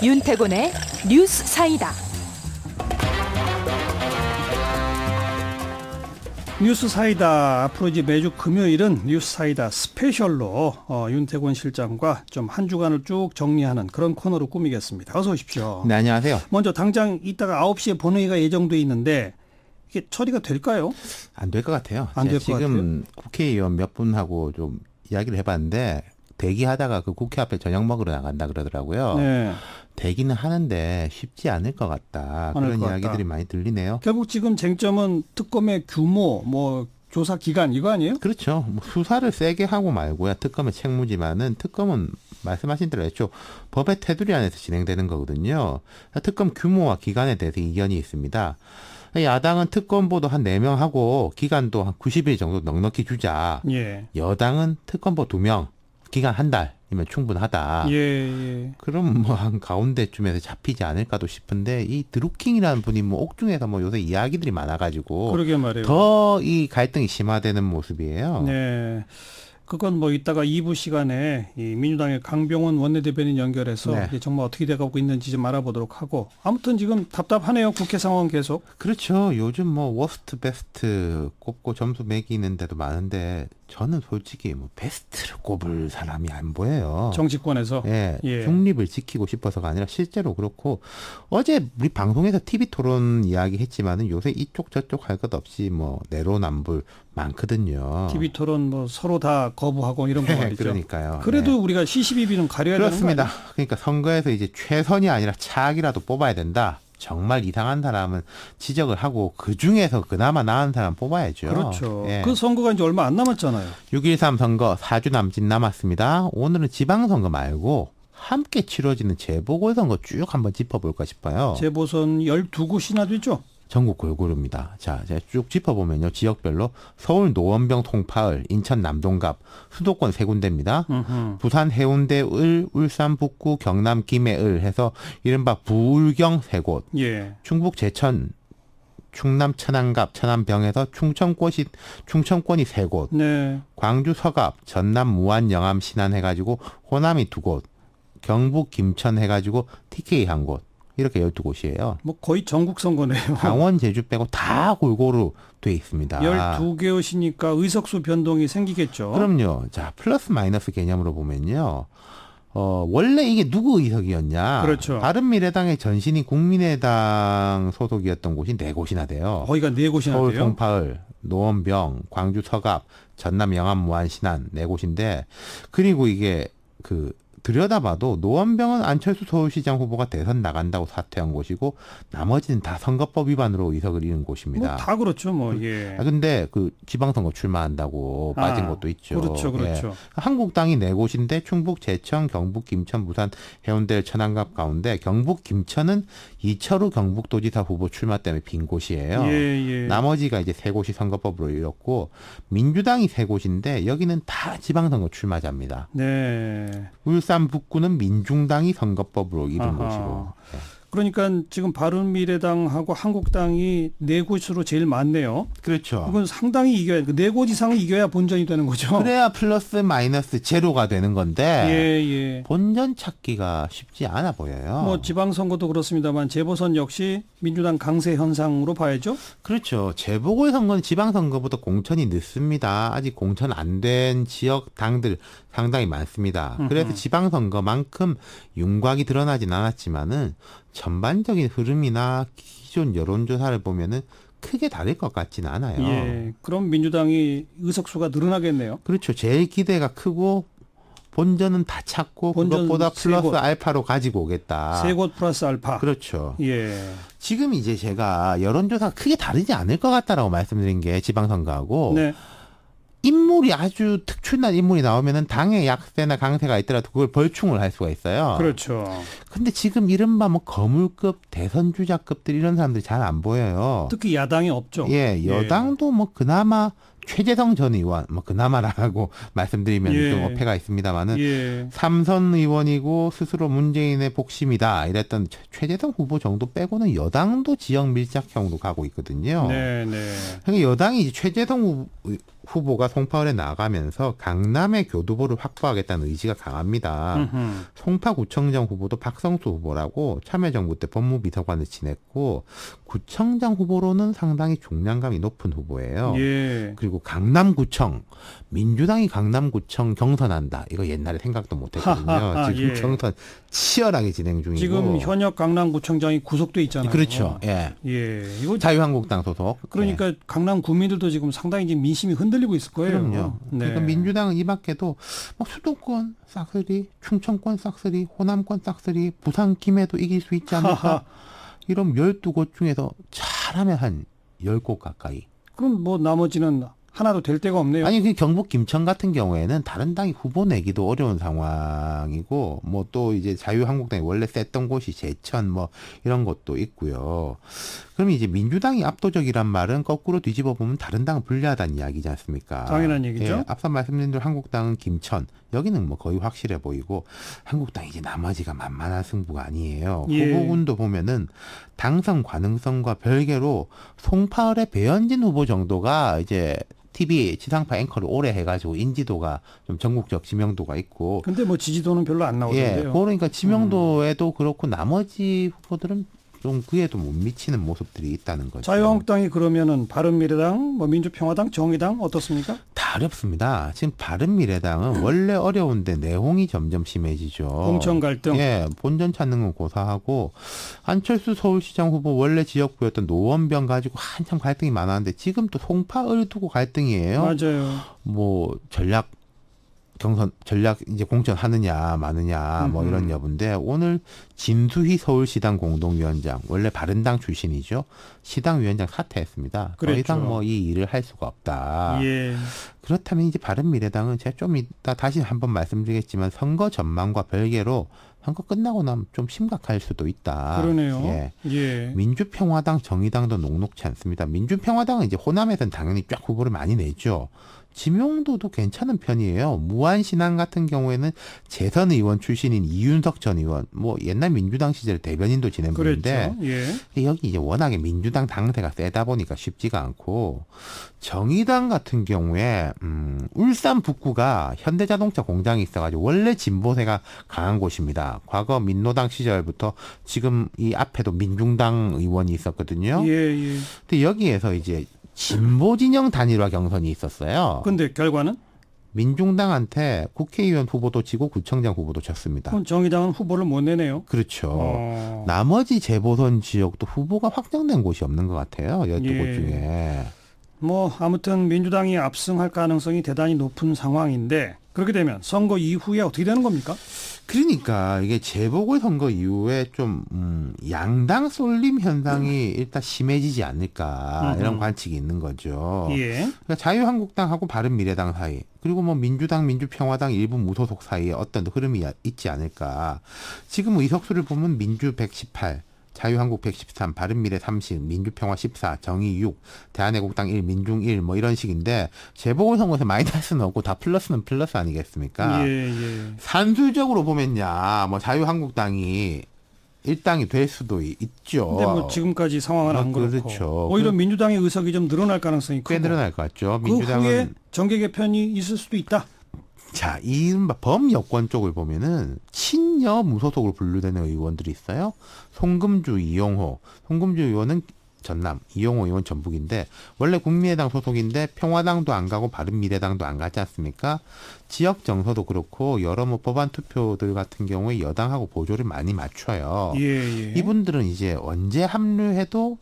윤태곤의 뉴스 사이다. 뉴스 사이다. 앞으로 이제 매주 금요일은 뉴스 사이다 스페셜로 윤태곤 실장과 좀 한 주간을 쭉 정리하는 그런 코너로 꾸미겠습니다. 어서 오십시오. 네, 안녕하세요. 먼저 당장 이따가 9시에 본회의가 예정돼 있는데 이게 처리가 될까요? 안 될 것 같아요. 안 될 것 같아요. 지금 국회의원 몇 분하고 좀 이야기를 해봤는데 대기하다가 그 국회 앞에 저녁 먹으러 나간다 그러더라고요. 네. 대기는 하는데 쉽지 않을 것 같다. 않을 그런 것 이야기들이 같다. 많이 들리네요. 결국 지금 쟁점은 특검의 규모, 조사 기간 이거 아니에요? 그렇죠. 뭐 수사를 세게 하고 말고야 특검의 책무지만은 특검은 말씀하신 대로 했죠. 법의 테두리 안에서 진행되는 거거든요. 특검 규모와 기간에 대해서 이견이 있습니다. 야당은 특검 보도 한 4명 하고 기간도 한 90일 정도 넉넉히 주자. 예. 여당은 특검보 2명, 기간 한 달이면 충분하다. 예. 그럼 뭐 한 가운데쯤에서 잡히지 않을까도 싶은데 이 드루킹이라는 분이 뭐 옥중에서 뭐 요새 이야기들이 많아가지고 그러게 말이에요. 더 이 갈등이 심화되는 모습이에요. 네. 그건 이따가 2부 시간에 이 민주당의 강병원 원내대변인 연결해서 네. 이게 정말 어떻게 돼가고 있는지 좀 알아보도록 하고, 아무튼 지금 답답하네요. 국회 상황 계속. 그렇죠. 요즘 뭐 워스트 베스트 꼽고 점수 매기는 데도 많은데 저는 솔직히 뭐 베스트를 꼽을 사람이 안 보여요. 정치권에서. 예, 예. 중립을 지키고 싶어서가 아니라 실제로 그렇고 어제 우리 방송에서 TV 토론 이야기 했지만은 요새 이쪽 저쪽 할 것 없이 뭐 내로남불 많거든요. TV 토론 서로 다 거부하고 이런 거 말이죠. 그러니까요. 그래도 네. 우리가 시시비비는 가려야 그렇습니다. 되는 거 아니에요? 그러니까 선거에서 이제 최선이 아니라 차악이라도 뽑아야 된다. 정말 이상한 사람은 지적을 하고 그 중에서 그나마 나은 사람 뽑아야죠. 그렇죠. 예. 그 선거가 이제 얼마 안 남았잖아요. 6.13 선거 4주 남짓 남았습니다. 오늘은 지방선거 말고 함께 치러지는 재보궐선거 쭉 한번 짚어볼까 싶어요. 재보선 12곳이나 되죠. 전국 골고루입니다. 자, 제가 쭉 짚어보면요. 지역별로 서울 노원병 송파을, 인천 남동갑, 수도권 3군데입니다. 부산 해운대 을, 울산 북구, 경남 김해을 해서 이른바 부울경 3곳. 예. 충북 제천, 충남 천안갑, 천안병에서 충청권이 3곳. 네. 광주 서갑, 전남 무안, 영암, 신안 해가지고 호남이 2곳. 경북 김천 해가지고 TK 1곳. 이렇게 12곳이에요. 거의 전국 선거네요. 강원, 제주 빼고 다 골고루 돼 있습니다. 12개곳이니까 의석수 변동이 생기겠죠. 그럼요. 자, 플러스 마이너스 개념으로 보면요. 원래 이게 누구 의석이었냐? 그렇죠. 바른미래당의 전신이 국민의당 소속이었던 곳이 4곳이나 돼요. 거기가 4곳이나 서울 돼요. 송파을, 노원병, 광주 서갑, 전남 영암 무안 신안 4곳인데 그리고 이게 들여다봐도 노원병은 안철수 서울시장 후보가 대선 나간다고 사퇴한 곳이고 나머지는 다 선거법 위반으로 의석을 잃은 곳입니다. 다 그렇죠, 예. 근데 지방선거 출마한다고 빠진 곳도 있죠. 그렇죠. 예. 한국당이 4곳인데 충북 제천, 경북 김천, 부산 해운대, 천안갑 가운데 경북 김천은 이철우 경북도지사 후보 출마 때문에 빈 곳이에요. 예. 나머지가 이제 3곳이 선거법으로 잃었고 민주당이 3곳인데 여기는 다 지방선거 출마자입니다. 네. 울산 북구는 민중당이 선거법으로 잃은 곳이고. 네. 그러니까 지금 바른미래당하고 한국당이 4곳으로 제일 많네요. 그렇죠. 그건 상당히 이겨야 4곳 이상은 이겨야 본전이 되는 거죠. 그래야 플러스 마이너스 제로가 되는 건데 예. 본전 찾기가 쉽지 않아 보여요. 지방선거도 그렇습니다만 재보선 역시 민주당 강세 현상으로 봐야죠. 그렇죠. 재보궐선거는 지방선거보다 공천이 늦습니다. 아직 공천 안 된 지역 당들 상당히 많습니다. 그래서 지방선거만큼 윤곽이 드러나진 않았지만은 전반적인 흐름이나 기존 여론조사를 보면은 크게 다를 것 같지는 않아요. 예. 그럼 민주당이 의석수가 늘어나겠네요. 그렇죠. 제일 기대가 크고 본전은 다 찾고 그것보다 플러스 알파로 가지고 오겠다. 3곳 플러스 알파. 그렇죠. 예. 지금 이제 제가 여론조사가 크게 다르지 않을 것 같다라고 말씀드린 게 지방선거하고 네. 인물이 아주 특출난 인물이 나오면은 당의 약세나 강세가 있더라도 그걸 벌충을 할 수가 있어요. 그렇죠. 근데 지금 이른바 거물급 대선주자급들 이런 사람들이 잘 안 보여요. 특히 야당이 없죠. 예, 여당도 그나마 최재성 전 의원, 뭐 그나마라고 말씀드리면 예. 좀 어폐가 있습니다만은 예. 삼선 의원이고 스스로 문재인의 복심이다 이랬던 최재성 후보 정도 빼고는 여당도 지역 밀착형으로 가고 있거든요. 네, 네. 그러니까 여당이 이제 최재성 후보가 송파을에 나가면서 강남의 교두보를 확보하겠다는 의지가 강합니다. 음흠. 송파구청장 후보도 박성수 후보라고 참여정부 때 법무비서관을 지냈고 구청장 후보로는 상당히 중량감이 높은 후보예요. 예. 그리고 강남구청, 민주당이 강남구청 경선한다. 이거 옛날에 생각도 못했거든요. 하하하, 지금 예. 경선 치열하게 진행 중이고. 지금 현역 강남구청장이 구속돼 있잖아요. 그렇죠. 예. 예. 이거 자유한국당 소속. 그러니까 예. 강남 구민들도 지금 상당히 지금 민심이 흔들리고 있을 거예요. 그럼요. 네. 그러니까 민주당은 이 밖에도 뭐 수도권 싹쓸이, 충청권 싹쓸이, 호남권 싹쓸이, 부산 김해도 이길 수 있지 않을까? 하하. 이런 12곳 중에서 잘하면 한 10곳 가까이. 그럼 뭐 나머지는 하나도 될 데가 없네요. 아니 그 경북 김천 같은 경우에는 다른 당이 후보 내기도 어려운 상황이고 뭐 또 이제 자유한국당이 원래 셌던 곳이 제천 뭐 이런 것도 있고요. 그럼 이제 민주당이 압도적이란 말은 거꾸로 뒤집어 보면 다른 당은 불리하다는 이야기지 않습니까? 당연한 얘기죠. 예, 앞서 말씀드린 대로 한국당은 김천 여기는 뭐 거의 확실해 보이고 한국당 이제 나머지가 만만한 승부가 아니에요. 예. 후보군도 보면은 당선 가능성과 별개로 송파을의 배현진 후보 정도가 이제 TV 지상파 앵커를 오래 해가지고 인지도가 좀 전국적 지명도가 있고. 근데 뭐 지지도는 별로 안 예, 나오던데요. 그러니까 지명도에도 그렇고 나머지 후보들은 좀 그에도 못 미치는 모습들이 있다는 거죠. 자유한국당이 그러면은 바른미래당, 뭐 민주평화당, 정의당 어떻습니까? 다 어렵습니다. 지금 바른미래당은 원래 어려운데 내홍이 점점 심해지죠. 공천 갈등. 예, 본전 찾는 건 고사하고 안철수 서울시장 후보 원래 지역구였던 노원병 가지고 한참 갈등이 많았는데 지금 또 송파을 두고 갈등이에요. 맞아요. 뭐 전략 이제 공천하느냐 마느냐 뭐 이런 여부인데 오늘 진수희 서울시당 공동위원장 원래 바른당 출신이죠. 시당위원장 사퇴했습니다. 더 그랬죠. 이상 뭐 이 일을 할 수가 없다. 예. 그렇다면 이제 바른미래당은 제가 좀 이따 다시 한번 말씀드리겠지만 선거 전망과 별개로 선거 끝나고 나면 좀 심각할 수도 있다. 그러네요. 예. 예. 민주평화당, 정의당도 녹록치 않습니다. 민주평화당은 이제 호남에서는 당연히 쫙 후보를 많이 내죠. 지명도도 괜찮은 편이에요. 무한신앙 같은 경우에는 재선 의원 출신인 이윤석 전 의원, 뭐 옛날 민주당 시절 대변인도 지낸 분인데, 그랬죠. 예. 근데 여기 이제 워낙에 민주당 당세가 세다 보니까 쉽지가 않고, 정의당 같은 경우에 울산 북구가 현대자동차 공장이 있어가지고 원래 진보세가 강한 곳입니다. 과거 민노당 시절부터 지금 이 앞에도 민중당 의원이 있었거든요. 예, 예. 근데 여기에서 이제 진보 진영 단일화 경선이 있었어요. 근데 결과는? 민중당한테 국회의원 후보도 지고 구청장 후보도 졌습니다. 그럼 정의당은 후보를 못 내네요. 그렇죠. 나머지 재보선 지역도 후보가 확정된 곳이 없는 것 같아요. 12곳 예. 중에. 뭐 아무튼 민주당이 압승할 가능성이 대단히 높은 상황인데 그렇게 되면 선거 이후에 어떻게 되는 겁니까? 그러니까 이게 재보궐선거 이후에 좀 양당 쏠림 현상이 일단 심해지지 않을까 이런 관측이 있는 거죠. 예. 그러니까 자유한국당하고 바른미래당 사이 그리고 뭐 민주당, 민주평화당 일부 무소속 사이에 어떤 흐름이 있지 않을까. 지금 의석수를 보면 민주 118, 자유한국 113, 바른미래 30, 민주평화 14, 정의 6, 대한애국당 1, 민중 1, 뭐 이런 식인데 재보궐선거에서 마이너스는 없고 다 플러스는 플러스 아니겠습니까? 예, 예. 산술적으로 보면야 뭐 자유한국당이 일당이 될 수도 있죠. 근데 뭐 지금까지 상황은 안 그렇고 그렇죠. 오히려 민주당의 의석이 좀 늘어날 가능성이 크고 꽤 늘어날 것 같죠. 그 후에 민주당은 정계 개편이 있을 수도 있다. 자, 이른바 범여권 쪽을 보면은 친여 무소속으로 분류되는 의원들이 있어요. 송금주, 이용호. 송금주 의원은 전남, 이용호 의원 전북인데 원래 국민의당 소속인데 평화당도 안 가고 바른미래당도 안 가지 않습니까? 지역 정서도 그렇고 여러 뭐 법안 투표들 같은 경우에 여당하고 보조를 많이 맞춰요. 예, 예. 이분들은 이제 언제 합류해도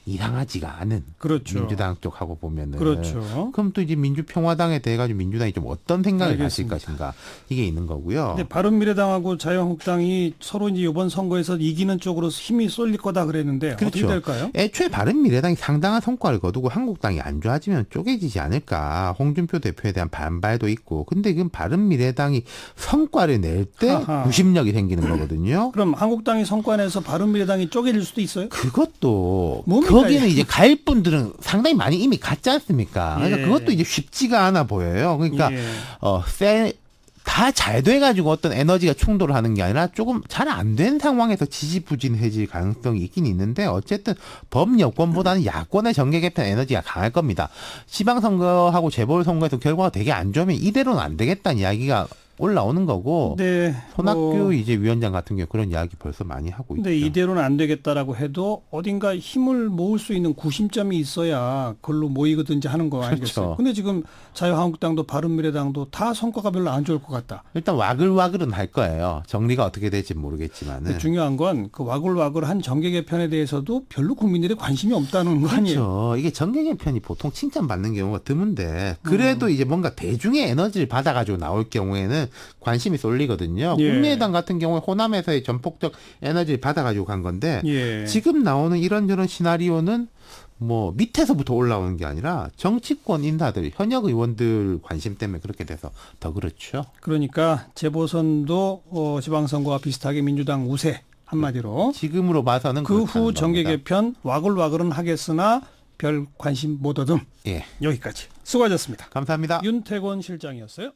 이상하지가 않은 그렇죠. 민주당 쪽하고 보면은 그렇죠. 그럼 또 이제 민주평화당에 대해 가지고 민주당이 좀 어떤 생각을 가질 알겠습니다. 것인가 이게 있는 거고요. 근데 바른미래당하고 자유한국당이 서로 이제 이번 선거에서 이기는 쪽으로 힘이 쏠릴 거다 그랬는데 어떻게 그렇죠. 될까요? 애초에 바른미래당이 상당한 성과를 거두고 한국당이 안 좋아지면 쪼개지지 않을까. 홍준표 대표에 대한 반발도 있고. 근데 지금 바른미래당이 성과를 낼 때 하하. 구심력이 생기는 거거든요. 그럼 한국당이 성과 내서 바른미래당이 쪼개질 수도 있어요? 그것도 뭡니까 거기는 이제 갈 분들은 상당히 많이 이미 갔지 않습니까? 그러니까 예. 그것도 이제 쉽지가 않아 보여요. 그러니까 예. 다 잘 돼가지고 어떤 에너지가 충돌을 하는 게 아니라 조금 잘 안 된 상황에서 지지부진해질 가능성이 있긴 있는데 어쨌든 범여권보다는 야권의 정계 개편 에너지가 강할 겁니다. 지방선거하고 재보궐선거에서 결과가 되게 안 좋으면 이대로는 안 되겠다는 이야기가 올라오는 거고 네, 손학규 이제 위원장 같은 경우 그런 이야기 벌써 많이 하고 있죠. 근데 이대로는 안 되겠다라고 해도 어딘가 힘을 모을 수 있는 구심점이 있어야 그걸로 모이거든지 하는 거 아니겠어요? 그렇죠. 근데 지금 자유한국당도 바른미래당도 다 성과가 별로 안 좋을 것 같다. 일단 와글와글은 할 거예요. 정리가 어떻게 될지 모르겠지만은. 근데 중요한 건 그 와글와글한 정계 개편에 대해서도 별로 국민들이 관심이 없다는 거 아니에요? 그렇죠. 이게 정계 개편이 보통 칭찬받는 경우가 드문데 그래도 이제 뭔가 대중의 에너지를 받아가지고 나올 경우에는 관심이 쏠리거든요. 예. 국민의당 같은 경우에 호남에서의 전폭적 에너지를 받아가지고 간 건데 예. 지금 나오는 이런저런 시나리오는 뭐 밑에서부터 올라오는 게 아니라 정치권 인사들, 현역 의원들 관심 때문에 그렇게 돼서 더 그렇죠. 그러니까 재보선도 지방선거와 비슷하게 민주당 우세 한마디로 지금으로 봐서는 그 그렇다는 후 정계 겁니다. 개편 와글와글은 하겠으나 별 관심 못 얻음. 예, 여기까지 수고하셨습니다. 감사합니다. 윤태권 실장이었어요.